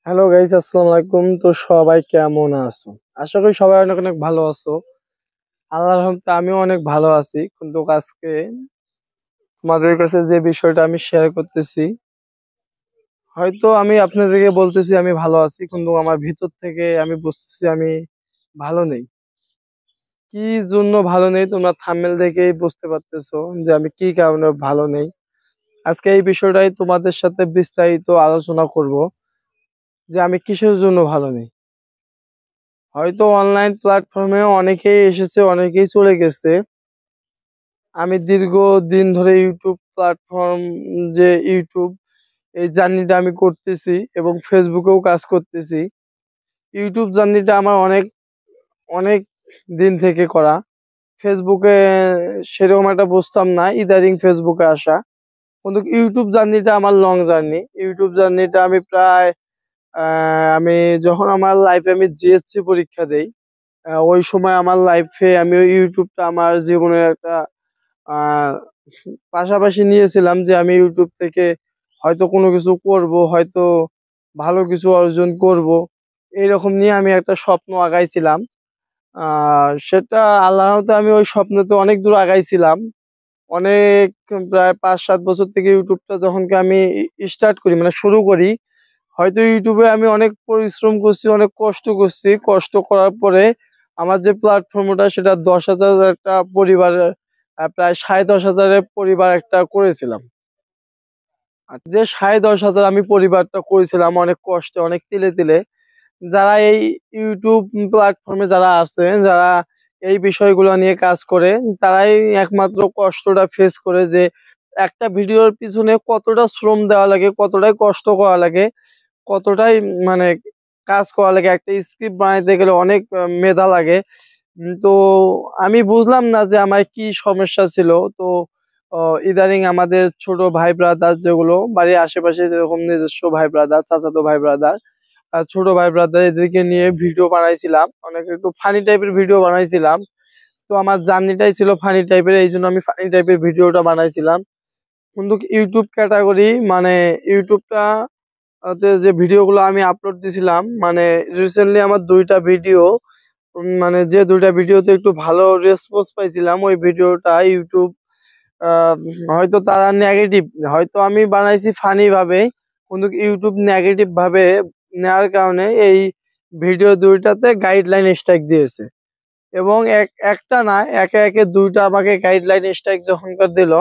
Hello guys, আসসালামু আলাইকুম। তো সবাই কেমন আছো? আশা করি সবাই অনেক অনেক ভালো আছো। আল্লাহর রহমতে আমিও অনেক ভালো আছি। কিন্তু আজকে তোমাদের কাছে যে বিষয়টা আমি শেয়ার করতেছি, হয়তো আমি আপনাদেরকে বলতেছি আমি ভালো আছি, কিন্তু আমার ভিতর থেকে আমি বুঝতেছি আমি ভালো নেই। কি জন্য ভালো নেই তোমরা থাম্বনেল দেখেই বুঝতে পারতেছো যে আমি কি কারণে ভালো নেই। আজকে এই বিষয়টাই তোমাদের সাথে বিস্তারিত আলোচনা করব যে আমি কিসের জন্য ভালো নেই। হয়তো অনলাইন প্ল্যাটফর্মে অনেকেই এসেছে, অনেকেই চলে গেছে। আমি দীর্ঘদিন ধরে ইউটিউব প্ল্যাটফর্ম, যে ইউটিউব, এই জার্নিটা আমি করতেছি এবং ফেসবুকেও কাজ করতেছি। ইউটিউব জার্নিটা আমার অনেক অনেক দিন থেকে করা। ফেসবুকে সেরকম একটা বুঝতাম না, ইদারিং ফেসবুকে আসা। কিন্তু ইউটিউব জার্নিটা আমার লং জার্নি। ইউটিউব জার্নিটা আমি প্রায় আমি যখন আমার লাইফে আমি জিএসসি পরীক্ষা দেই, ওই সময় আমার লাইফে আমি ওই ইউটিউবটা আমার জীবনের একটা আহ পাশাপাশি নিয়েছিলাম যে আমি ইউটিউব থেকে হয়তো কোনো কিছু করব, হয়তো ভালো কিছু অর্জন করব। এইরকম নিয়ে আমি একটা স্বপ্ন আগাইছিলাম। সেটা আল্লাহর রহমতে আমি ওই স্বপ্নতে অনেক দূর আগাইছিলাম। অনেক, প্রায় 5-7 বছর থেকে ইউটিউবটা যখনকে আমি স্টার্ট করি, মানে শুরু করি, হয়তো ইউটিউবে আমি অনেক পরিশ্রম করছি, অনেক কষ্ট করছি। কষ্ট করার পরে আমার যে প্ল্যাটফর্মটা সেটা 10,000 একটা পরিবারের, প্রায় 10,500-এর পরিবার একটা করেছিলাম। আর যে 10,500 আমি পরিবারটা করেছিলাম অনেক কষ্টে, অনেক তিলে তিলে। যারা এই ইউটিউব প্ল্যাটফর্মে যারা আছে, যারা এই বিষয়গুলো নিয়ে কাজ করে, তারাই একমাত্র কষ্টটা ফেস করে যে একটা ভিডিওর পিছনে কতটা শ্রম দেওয়া লাগে, কতটাই কষ্ট করা লাগে, কতটাই মানে কাজ করা লাগে। একটা স্ক্রিপ্ট বানাইতে গেলে অনেক মেধা লাগে। তো আমি বুঝলাম না যে আমার কি সমস্যা ছিল। তো ইদানিং আমাদের ছোট ভাই ব্রাদার, যেগুলো বাড়ির আশেপাশে যেরকম নিজস্ব ভাই ব্রাদার, চাচাতো ভাই ব্রাদার আর ছোট ভাই ব্রাদার, এদেরকে নিয়ে ভিডিও বানাইছিলাম। অনেক একটু ফানি টাইপের ভিডিও বানাইছিলাম। তো আমার জার্নিটাই ছিল ফানি টাইপের, এই জন্য আমি ফানি টাইপের ভিডিওটা বানাইছিলাম। কিন্তু ইউটিউব ক্যাটাগরি, মানে ইউটিউবটা তে যে ভিডিওগুলো আমি আপলোড দিছিলাম, মানে রিসেন্টলি আমার 2টা ভিডিও, মানে যে 2টা ভিডিওতে একটু ভালো রেসপন্স পাইছিলাম, ওই ভিডিওটা ইউটিউব আহ, হয়তো তারা নেগেটিভ, হয়তো আমি বানাইছি ফানি ভাবে, কিন্তু ইউটিউব নেগেটিভ ভাবে নেওয়ার কারণে এই ভিডিও 2টাতে গাইডলাইন স্ট্রাইক দিয়েছে। এবং একটা না, একে একে 2টা আমাকে গাইডলাইন স্ট্রাইক যখনকার দিল,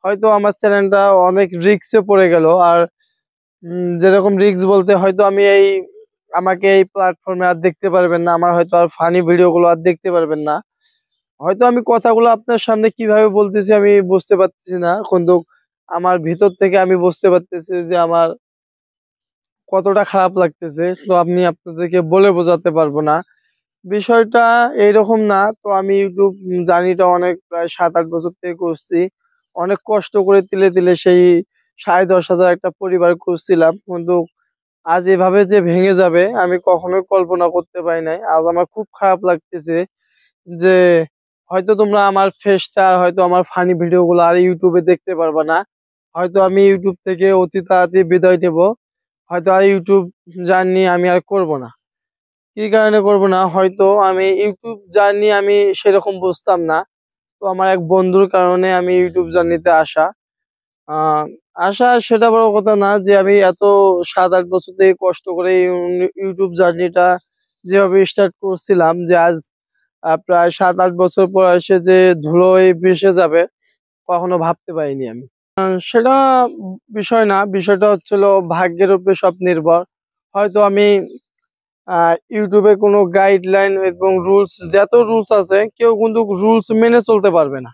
হয়তো আমার চ্যানেলটা অনেক রিস্কে পড়ে গেল। আর যেরকম রিস্ক বলতে, হয়তো আমি আমাকে এই প্ল্যাটফর্মে আর দেখতে পারবেন না, আমার হয়তো আর ফানি ভিডিও গুলো আর দেখতে পারবেন না। হয়তো আমি কথাগুলো আপনার সামনে কিভাবে বলতেছি আমি বুঝতে পারতেছি না, কিন্তু আমার ভিতর থেকে আমি বুঝতে পারতেছি যে আমার কতটা খারাপ লাগতেছে। তো আমি আপনাদেরকে বলে বোঝাতে পারবো না। বিষয়টা এইরকম না। তো আমি ইউটিউব জার্নিটা অনেক, প্রায় 7-8 বছর থেকে করছি। অনেক কষ্ট করে তিলে তিলে সেই 10,500 একটা পরিবার করছিলাম, কিন্তু আজ এভাবে যে ভেঙে যাবে আমি কখনোই কল্পনা করতে পারি নাই। আজ আমার খুব খারাপ লাগতেছে যে হয়তো তোমরা আমার ফেসটা, হয়তো আমার ফানি ভিডিও গুলো আর ইউটিউবে দেখতে পারবা না। হয়তো আমি ইউটিউব থেকে অতি তাড়াতাড়ি বিদায় নেব। হয়তো আর ইউটিউব জার্নি আমি আর করব না। কি কারণে করব না, হয়তো আমি ইউটিউব জার্নি আমি সেরকম বুঝতাম না। তো আমার এক বন্ধুর কারণে আমি ইউটিউব জার্নিতে আসা। আহ আসা সেটা বড় কথা না, যে আমি এত 7-8 বছর থেকে কষ্ট করে ইউটিউব জার্নিটা যেভাবে স্টার্ট করছিলাম, যে আজ প্রায় 7-8 বছর পর এসে যে ধুলোয় ভেসে যাবে, কখনো ভাবতে পারিনি আমি। সেটা বিষয় না, বিষয়টা হচ্ছিল ভাগ্যের উপরে সব নির্ভর। হয়তো আমি ইউটিউবে কোনো গাইডলাইন এবং রুলস, যত রুলস আছে, কেউ কিন্তু রুলস মেনে চলতে পারবে না।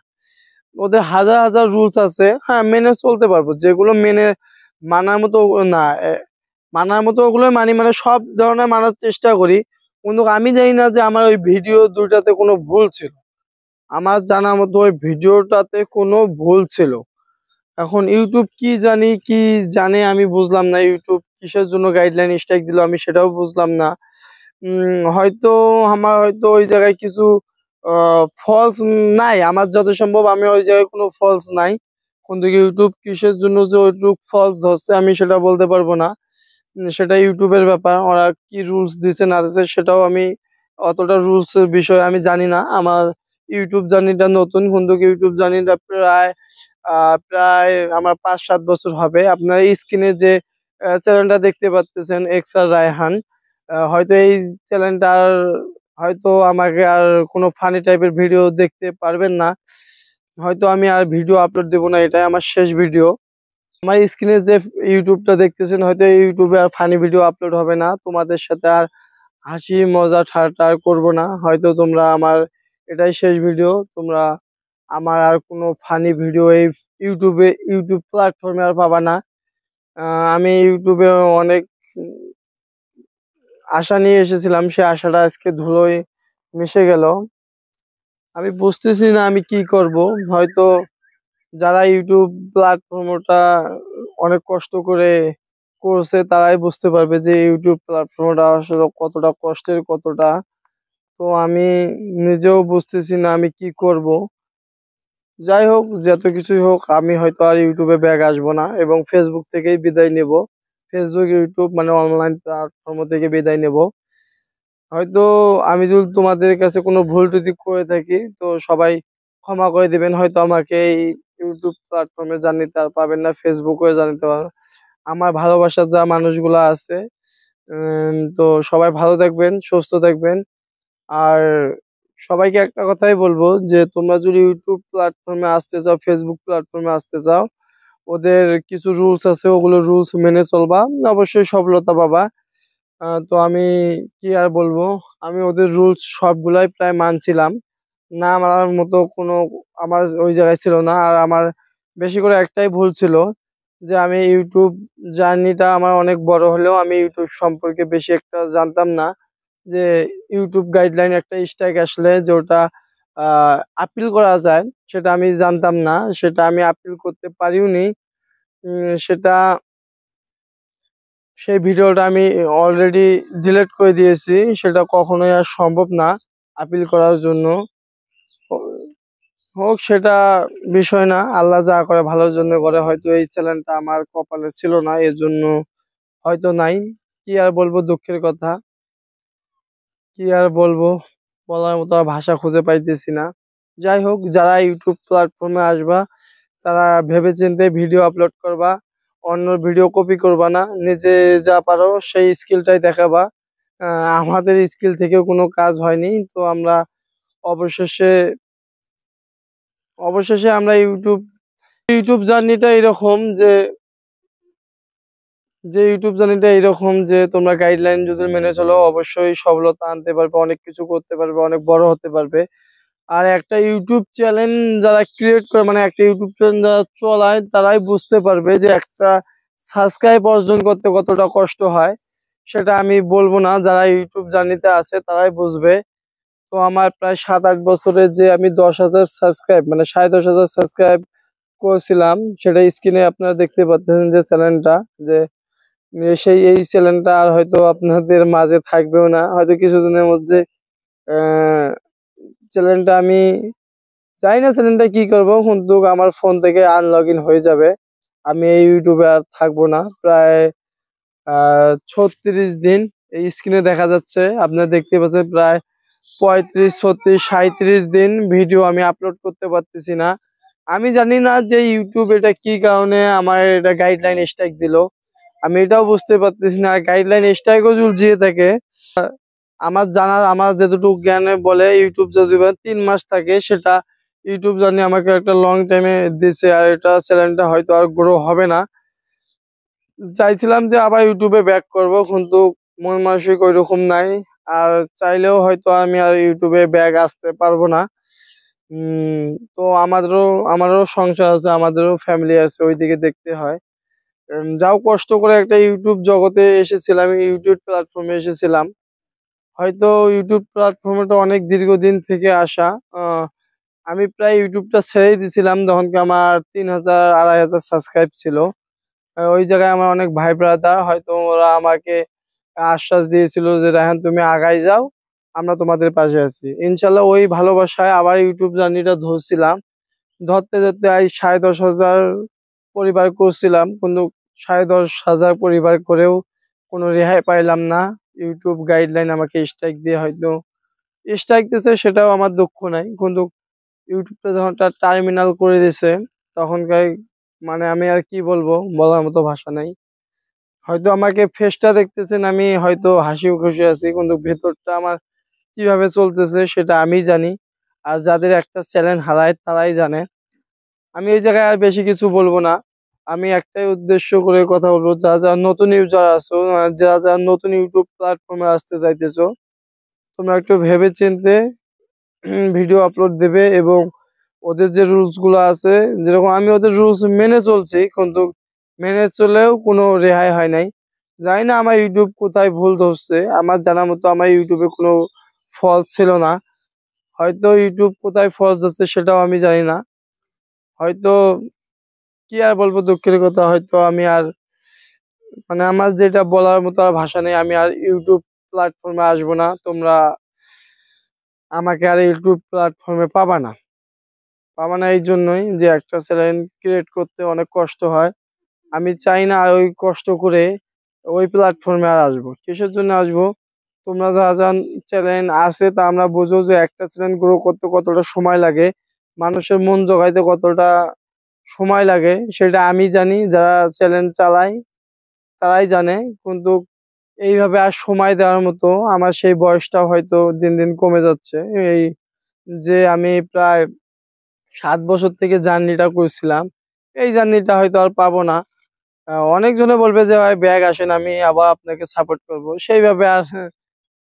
ওদের হাজার হাজার রুলস আছে, হ্যাঁ মেনে চলতে পারবো, যেগুলো মেনে মানার মতো না, মানার মতো ওগুলো মানি, মানে সব ধরনের মানার চেষ্টা করি। কিন্তু আমি জানি না যে আমার ওই ভিডিও 2টাতে কোনো ভুল ছিল। আমার জানা মতো ওই ভিডিওটাতে কোনো ভুল ছিল। এখন ইউটিউব কি জানি কি জানে আমি বুঝলাম না। ইউটিউব কিসের জন্য গাইডলাইন স্ট্রাইক দিল আমি সেটাও বুঝলাম না। হয়তো আমার হয়তো ওই জায়গায় কিছু ফলস নাই, আমার যত সম্ভব আমি ওই জায়গায় কোনো ফলস নাই। কিন্তু ইউটিউব কিসের জন্য যে ওইটুক ফলস ধরছে আমি সেটা বলতে পারবো না। সেটা ইউটিউবের ব্যাপার, ওরা কি রুলস দিছে না দিছে সেটাও আমি অতটা রুলস এর বিষয় আমি জানি না। আমার ইউটিউব জার্নিটা নতুন, কিন্তু ইউটিউব জার্নিটা প্রায় আমার 5-7 বছর হবে। আপনার স্ক্রিনে যে চ্যানেলটা দেখতে পাচ্ছেন এক্সার রায়হান, হয়তো এই চ্যানেলটার হয়তো আমাকে আর কোনো ফানি টাইপের ভিডিও দেখতে পারবেন না। হয়তো আমি আর ভিডিও আপলোড দেবো না, এটাই আমার শেষ ভিডিও। আমার স্ক্রিনে যে ইউটিউবটা দেখতেছেন, হয়তো এই ইউটিউবে আর ফানি ভিডিও আপলোড হবে না। তোমাদের সাথে আর হাসি মজা ঠাট্টা আর করবো না। হয়তো তোমরা আমার এটাই শেষ ভিডিও। তোমরা আমার আর কোনো ফানি ভিডিও এই ইউটিউব প্ল্যাটফর্মে আর পাবা না। আমি ইউটিউবে অনেক আশা নিয়ে এসেছিলাম, সে আশাটা আজকে ধুলোয় মিশে গেল। আমি বুঝতেছি না আমি কি করব। হয়তো যারা ইউটিউব প্ল্যাটফর্মটা অনেক কষ্ট করে করছে তারাই বুঝতে পারবে যে ইউটিউব প্ল্যাটফর্মটা আসলে কতটা কষ্টের, কতটা। তো আমি নিজেও বুঝতেছি না আমি কি করব। যাই হোক, যত কিছুই হোক, আমি হয়তো আর ইউটিউবে ব্যাক আসবো না এবং ফেসবুক থেকেই বিদায় নেব। ফেসবুক, ইউটিউব মানে অনলাইন প্ল্যাটফর্ম থেকে বিদায় নেব। হয়তো আমি যদি তোমাদের কাছে কোনো ভুল ত্রুটি করে থাকি তো সবাই ক্ষমা করে দিবেন। হয়তো আমাকে এই ইউটিউব প্ল্যাটফর্মে জানিতে আর পাবেন না, ফেসবুকে জানিতে পারবেন। আমার ভালোবাসার যা মানুষগুলো আছে, তো সবাই ভালো থাকবেন, সুস্থ থাকবেন। আর সবাইকে একটা কথাই বলবো যে তোমরা যদি ইউটিউব প্ল্যাটফর্মে আসতে চাও, ফেসবুক প্ল্যাটফর্মে আসতে চাও, ওদের কিছু রুলস আছে, ওগুলো রুলস মেনে চলবা, অবশ্যই সফলতা পাবা। তো আমি কি আর বলবো, আমি ওদের রুলস সবগুলাই প্রায় মানছিলাম। না মানার মতো কোনো আমার ওই জায়গায় ছিল না। আর আমার বেশি করে একটাই ভুল ছিল যে আমি ইউটিউব জার্নিটা আমার অনেক বড় হলেও আমি ইউটিউব সম্পর্কে বেশি একটা জানতাম না। যে ইউটিউব গাইডলাইন একটা স্ট্রাইক আসলে যে ওটা আপিল করা যায়, সেটা আমি জানতাম না। সেটা আমি আপিল করতে পারিওনি। সেটা সেই ভিডিওটা আমি অলরেডি ডিলিট করে দিয়েছি। সেটা কখনোই আর সম্ভব না আপিল করার জন্য। হোক সেটা বিষয় না, আল্লাহ যা করে ভালোর জন্য করে। হয়তো এই চ্যানেলটা আমার কপালে ছিল না, এর জন্য হয়তো নাই। কি আর বলবো, দুঃখের কথা। কি আর বলবো, বলার মতো আর ভাষা খুঁজে পাইতেছি না। যাই হোক, যারা ইউটিউব প্ল্যাটফর্মে আসবা তারা ভেবেচিন্তে ভিডিও আপলোড করবা, অন্য ভিডিও কপি করবা না। নিজে যা পারো সেই স্কিলটাই দেখাবা। আমাদের স্কিল থেকেও কোনো কাজ হয়নি। তো আমরা অবশেষে অবশেষে আমরা ইউটিউব জার্নিটা এরকম যে তোমরা গাইডলাইন যদি মেনে চলো অবশ্যই সফলতা আনতে পারবে, অনেক কিছু করতে পারবে, অনেক বড় হতে পারবে। আর একটা ইউটিউব চ্যানেল যারা ক্রিয়েট করে, মানে একটা ইউটিউব চ্যানেল যারা চলায়, তারাই বুঝতে পারবে যে একটা সাবস্ক্রাইব অর্জন করতে কতটা কষ্ট হয়। সেটা আমি বলবো না, যারা ইউটিউব জার্নিতে আছে তারাই বুঝবে। তো আমার প্রায় 7-8 বছরে যে আমি 10,000 সাবস্ক্রাইব মানে 10,500 সাবস্ক্রাইব করেছিলাম, সেটা স্ক্রিনে আপনারা দেখতে পাচ্ছেন যে চ্যানেলটা, যে এই চ্যানেলটা আর হয়তো আপনাদের মাঝে থাকবেও না, হয়তো কিছুদিনের মধ্যে। আহ চ্যানেলটা আমি জানি না চ্যানেলটা কি করবো, কিন্তু আমার ফোন থেকে আনলগ ইন হয়ে যাবে। আমি এই ইউটিউবে আর থাকবো না। প্রায় 36 দিন এই স্ক্রিনে দেখা যাচ্ছে, আপনারা দেখতে পাচ্ছেন, প্রায় 35, 36, 37 দিন ভিডিও আমি আপলোড করতে পারতেছি না। আমি জানি না যে ইউটিউব এটা কি কারণে আমার এটা গাইডলাইন স্ট্রাইক দিল। আমি এটাও বুঝতে পারতেছি না। গাইডলাইন স্ট্রাইকও ঝুলঝিয়ে থাকে। আমার যতটুকু জ্ঞানে বলে ইউটিউব যদি 3 মাস থাকে, সেটা ইউটিউব জানি আমাকে একটা লং টাইমে দিছে। আর এটা চ্যানেলটা হয়তো আর গ্রো হবে না। চাইছিলাম যে আবার ইউটিউবে ব্যাক করব, কিন্তু মন মানসিক ওইরকম নাই। আর চাইলেও হয়তো আমি আর ইউটিউবে ব্যাক আসতে পারবো না। উম তো আমারও সংসার আছে, আমাদেরও ফ্যামিলি আছে, ওইদিকে দেখতে হয়। যাও কষ্ট করে একটা ইউটিউব জগতে এসেছিলাম, ইউটিউব প্ল্যাটফর্মে এসেছিলাম। হয়তো ইউটিউব প্ল্যাটফর্মটা অনেক দীর্ঘদিন থেকে আসা। আমি প্রায় ইউটিউবটা ছেড়েই দিছিলাম যখন কি আমার 3,000 2,500 সাবস্ক্রাইব ছিল। ওই জায়গায় আমার অনেক ভাই ব্রাদার হয়তো ওরা আমাকে আশ্বাস দিয়েছিল যে রায়হান তুমি আগাই যাও, আমরা তোমাদের পাশে আছি। ইনশাল্লাহ ওই ভালোবাসায় আবার ইউটিউব জার্নিটা ধরছিলাম। ধরতে ধরতে 10,500 পরিবার করছিলাম, কিন্তু 10,500 পরিবার করেও কোনো রেহাই পাইলাম না। ইউটিউব গাইডলাইন আমাকে স্ট্রাইক দিয়ে হয়তো স্ট্রাইক দিছে, সেটাও আমার দুঃখ নাই। কিন্তু ইউটিউবটা যখন টার্মিনাল করে দিছে তখনকার মানে আমি আর কি বলবো, বলার মতো ভাষা নাই। হয়তো আমাকে ফেসটা দেখতেছেন, আমি হয়তো হাসি খুশি আছি, কিন্তু ভেতরটা আমার কিভাবে চলতেছে সেটা আমি জানি। আর যাদের একটা চ্যানেল হারায় তারাই জানে। আমি এই জায়গায় আর বেশি কিছু বলবো না। আমি একটাই উদ্দেশ্য করে কথা বলবো, যারা নতুন ইউজার আছো, যারা নতুন ইউটিউব প্ল্যাটফর্মে আসতে চাইতেছো, তোমরা একটু ভেবে চিন্তে ভিডিও আপলোড দেবে। এবং ওদের যে রুলস গুলো আছে, যেরকম আমি ওদের রুলস মেনে চলছি, কিন্তু মেনে চলেও কোনো রেহাই হয় নাই। জানি না আমার ইউটিউব কোথায় ভুল ধরছে। আমার জানা মতো আমার ইউটিউবে কোনো ফল্ট ছিল না। হয়তো ইউটিউব কোথায় ফল্ট হচ্ছে সেটাও আমি জানি না। হয়তো কি আর বলবো, দুঃখের কথা। হয়তো আমি আর মানে আমার যেটা বলার মতো আর ভাষা নেই। আমি আর ইউটিউব প্ল্যাটফর্মে আসবো না। তোমরা আমাকে আর ইউটিউব প্ল্যাটফর্মে পাবা না এই জন্যই যে একটা চ্যানেল ক্রিয়েট করতে অনেক কষ্ট হয়। আমি চাই না আর ওই কষ্ট করে ওই প্ল্যাটফর্মে আর আসবো। কিসের জন্য আসবো? তোমরা যা যা চ্যানেল আছে তা আমরা বুঝো যে একটা চ্যানেল গ্রো করতে কতটা সময় লাগে, মানুষের মন জোগাইতে কতটা সময় লাগে, সেটা আমি জানি। যারা চ্যানেল চালায় তারাই জানে। কিন্তু এইভাবে আর সময় দেওয়ার মতো আমার সেই বয়সটা হয়তো দিন দিন কমে যাচ্ছে। এই যে আমি প্রায় 7 বছর থেকে জার্নিটা করছিলাম, এই জার্নিটা হয়তো আর পাবো না। অনেকজনে বলবে যে ভাই ব্যাগ আসেন, আমি আবার আপনাকে সাপোর্ট করব সেইভাবে। আর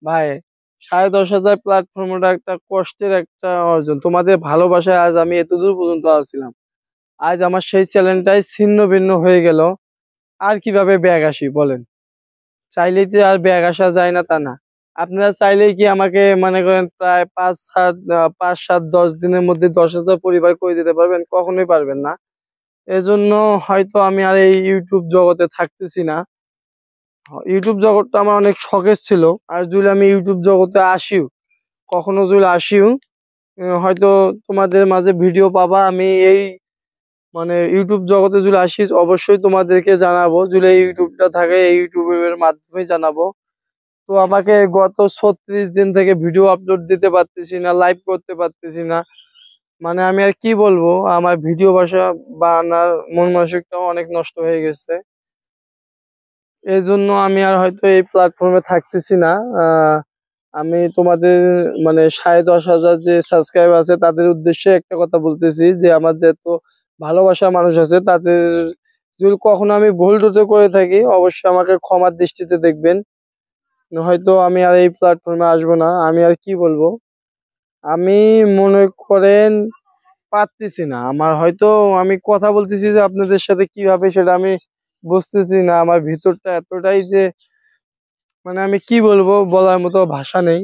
ভাই 10,500 প্ল্যাটফর্মটা একটা কষ্টের একটা অর্জন। তোমাদের ভালোবাসায় আজ আমি এতদূর পর্যন্ত আসছিলাম। আজ আমার সেই চ্যালেঞ্জটাই ছিন্ন ভিন্ন হয়ে গেল। আর কিভাবে ব্যাগ আসি বলেন? চাইলেই তো আর ব্যাগ আসা যায় না তা না। আপনারা চাইলেই কি আমাকে মনে করেন প্রায় 5, 7, 10 দিনের মধ্যে 10,000 পরিবার করে দিতে পারবেন? কখনোই পারবেন না। এজন্য হয়তো আমি আর এই ইউটিউব জগতে থাকতেছি না। ইউটিউব জগৎটা আমার অনেক শখের ছিল। আর যদি আমি ইউটিউব জগতে আসিও, কখনো যদি আসিও, হয়তো তোমাদের মাঝে ভিডিও পাবা। আমি এই মানে ইউটিউব জগতে যদি আসি অবশ্যই তোমাদেরকে জানাবো। যদি এই ইউটিউবটা থাকে এই ইউটিউবের মাধ্যমে জানাবো। তো আমাকে গত 36 দিন থেকে ভিডিও আপলোড দিতে পারতেছি না, লাইভ করতে পারতেছি না। মানে আমি আর কি বলবো, আমার ভিডিও বানার মন মানসিকতাও অনেক নষ্ট হয়ে গেছে। এই জন্য আমি আর হয়তো এই প্ল্যাটফর্মে থাকতেছি না। আমি তোমাদের মানে 10,500 যে সাবস্ক্রাইব আছে তাদের উদ্দেশ্যে একটা কথা বলতেছি, যে আমার যত ভালোবাসা মানুষ আছে তাদের যদি কখনো আমি ভুল ত্রুটি করে থাকি অবশ্যই আমাকে ক্ষমার দৃষ্টিতে দেখবেন। হয়তো আমি আর এই প্ল্যাটফর্মে আসবো না। আমি আর কি বলবো, আমি মনে করেন পারতেছি না। আমার হয়তো আমি কথা বলতেছি যে আপনাদের সাথে কিভাবে সেটা আমি বুঝতেছি না। আমার ভিতরটা এতটাই যে মানে আমি কি বলবো, বলার মতো ভাষা নেই।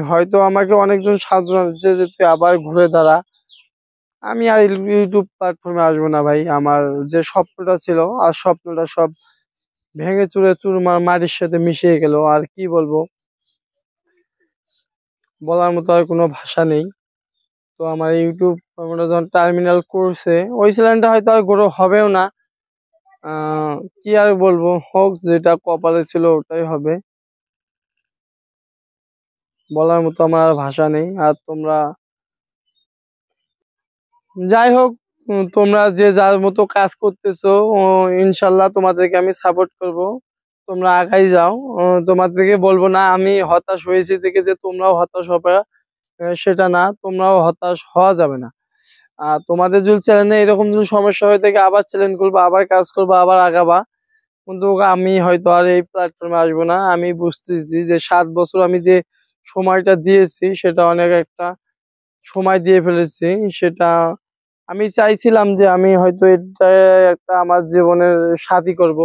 হয়তো আমাকে অনেকজন সান্ত্বনা দিচ্ছে যে তুই আবার ঘুরে দাঁড়া। আমি আর ইউটিউব প্ল্যাটফর্মে আসবো না ভাই। আমার যে স্বপ্নটা ছিল আর স্বপ্নটা সব ভেঙে চুরে চুরমার মাটির সাথে মিশিয়ে গেল। আর কি বলবো, বলার মতো আর কোনো ভাষা নেই। তো আমার ইউটিউব কর্মটা যখন টার্মিনাল করছে, ওই চ্যানেলটা হয়তো আর গ্রো হবেও না। কি আর বলবো, হোক, যেটা কপালে ছিল ওটাই হবে। বলার মতো আমার আর ভাষা নেই। আর তোমরা যাই হোক, তোমরা যে যার মতো কাজ করতেছো, ইনশাল্লাহ তোমাদেরকে আমি সাপোর্ট করব। তোমরা আগাই যাও। তোমাদেরকে বলবো না আমি হতাশ হয়েছি থেকে যে তোমরাও হতাশ হবে, সেটা না। তোমরাও হতাশ হওয়া যাবে না। আর তোমাদের যদি চ্যানেলে এরকম যদি সমস্যা হয়ে থাকে আবার চ্যালেঞ্জ করবো, আবার কাজ করবো, আবার আগাবা। কিন্তু আমি হয়তো আর এই প্ল্যাটফর্মে আসবো না। আমি বুঝতেছি যে 7 বছর আমি যে সময়টা দিয়েছি সেটা অনেক একটা সময় দিয়ে ফেলেছি। সেটা আমি চাইছিলাম যে আমি হয়তো এটা একটা আমার জীবনের সাথী করব,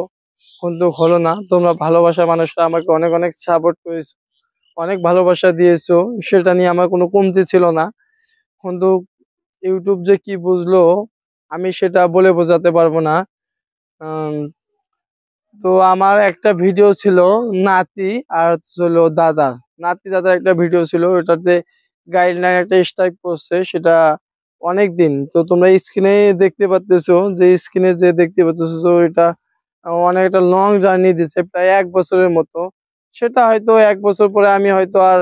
কিন্তু হলো না। তোমরা ভালোবাসা মানুষরা আমাকে অনেক অনেক সাপোর্ট করেছো, অনেক ভালোবাসা দিয়েছো, সেটা নিয়ে আমার কোনো কমতি ছিল না। কিন্তু ইউটিউব যে কি বুঝলো আমি সেটা বলে বোঝাতে পারবো না। উম, তো আমার একটা ভিডিও ছিল নাতি আর ছিল দাদার, নাতি দাদার একটা ভিডিও ছিল, ওটাতে গাইডলাইন একটা স্ট্রাইক করছে। সেটা অনেক দিন তো তোমরা স্ক্রিনে দেখতে পাচ্তেছো, যে স্ক্রিনে যে দেখতে পাচ্তেছো এটা অনেক একটা লং জার্নি দিছে, প্রায় 1 বছরের মতো। সেটা হয়তো 1 বছর পরে আমি হয়তো আর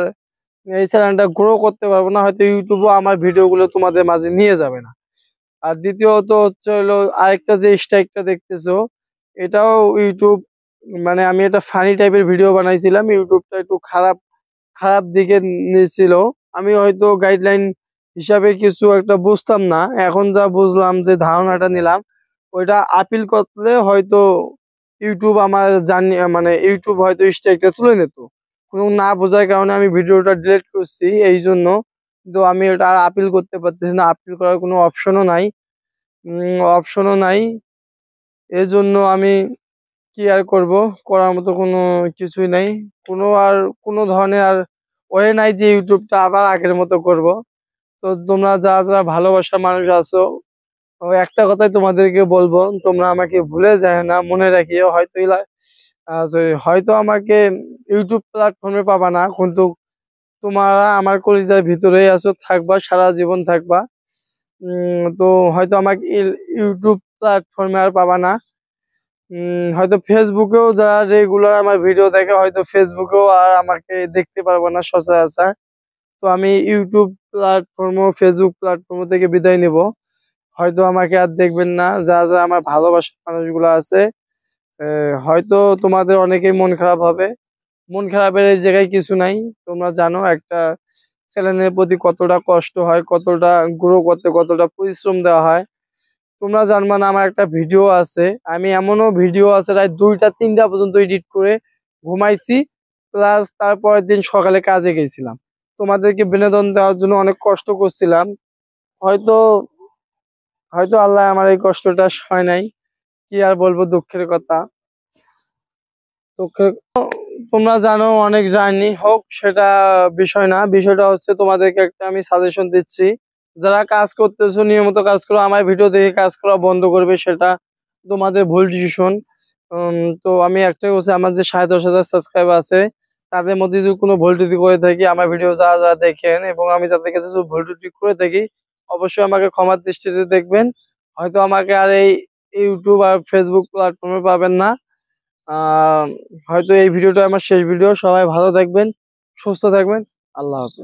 এই চ্যানেলটা গ্রো করতে পারবো না, হয়তো ইউটিউবও আমার ভিডিওগুলো তোমাদের মাঝে নিয়ে যাবে না। আর দ্বিতীয়ত হচ্ছে হলো আরেকটা যে স্ট্রাইকটা দেখতেছো, এটাও ইউটিউব, মানে আমি একটা ফানি টাইপের ভিডিও বানাইছিলাম, ইউটিউবটা একটু খারাপ খারাপ দিকে নিয়েছিল। আমি হয়তো গাইডলাইন হিসাবে কিছু একটা বুঝতাম না, এখন যা বুঝলাম, যে ধারণাটা নিলাম, ওইটা আপিল করলে হয়তো ইউটিউব আমার জানি, মানে ইউটিউব হয়তো স্ট্রাইকটা তুলে নিত। কোনো না বোঝার কারণে আমি ভিডিওটা ডিলিট করছি এই জন্য। কিন্তু আমি ওটা আর আপিল করতে পারতেছি না, আপিল করার কোনো অপশনও নাই। এজন্য আমি কি আর করব, করার মতো কোনো কিছুই নাই। কোনো ধরনের আর ওয়ে নাই যে ইউটিউবটা আবার আগের মতো করব। তো তোমরা যারা যারা ভালোবাসার মানুষ আছো, ও একটা কথাই তোমাদেরকে বলবো, তোমরা আমাকে ভুলে যায় না, মনে রাখিও। হয়তো হয়তো আমাকে ইউটিউব প্ল্যাটফর্মে পাবা না, কিন্তু তোমরা আমার কলিজার ভিতরেই আছো, থাকবা, সারা জীবন থাকবা। তো হয়তো আমাকে ইউটিউব প্ল্যাটফর্মে আর পাবা না। হয়তো ফেসবুকেও যারা রেগুলার আমার ভিডিও দেখে, হয়তো ফেসবুকেও আর আমাকে দেখতে পারবো না সচরাচর। তো আমি ইউটিউব প্ল্যাটফর্ম ও ফেসবুক প্ল্যাটফর্ম থেকে বিদায় নিব। হয়তো আমাকে আর দেখবেন না, যারা যারা আমার ভালোবাসার মানুষগুলো আছে। হয়তো তোমাদের অনেকেই মন খারাপ হবে। মন খারাপের এই জায়গায় কিছু নাই। তোমরা জানো একটা চ্যানেলের প্রতি কতটা কষ্ট হয়, কতটা গ্রো করতে কতটা পরিশ্রম দেওয়া হয়। তোমরা জানবা না, আমার একটা ভিডিও আছে, আমি এমনও ভিডিও আছে রাত 2টা 3টা পর্যন্ত এডিট করে ঘুমাইছি, প্লাস তারপরের দিন সকালে কাজে গেছিলাম। তোমাদেরকে বিনোদন দেওয়ার জন্য অনেক কষ্ট করছিলাম। হয়তো হয়তো আল্লাহ আমার এই কষ্টটা সয় নাই। কি আর বলবো, দুঃখের কথা। দুঃখের, তোমরা জানো অনেক জার্নি হোক, সেটা বিষয় না। বিষয়টা হচ্ছে তোমাদেরকে একটা আমি সাজেশন দিচ্ছি, যারা কাজ করতেছো নিয়মিত কাজ করো, আমার ভিডিও দেখে কাজ করা বন্ধ করবে, সেটা তোমাদের ভুল ডিসিশন। তো আমি একটাই বলছি, আমার যে 10,500 সাবস্ক্রাইবার আছে, তাদের মধ্যে যদি কোনো ভুল ত্রুটি করে থাকি, আমার ভিডিও যারা যারা দেখেন এবং আমি যাদের কাছে যদি ভুল ত্রুটি করে থাকি, অবশ্যই আমাকে ক্ষমার দৃষ্টিতে দেখবেন। হয়তো আমাকে আর এই ইউটিউব আর ফেসবুক প্ল্যাটফর্মে পাবেন না। আহ হয়তো এই ভিডিওটা আমার শেষ ভিডিও। সবাই ভালো থাকবেন, সুস্থ থাকবেন। আল্লাহ হাফেজ।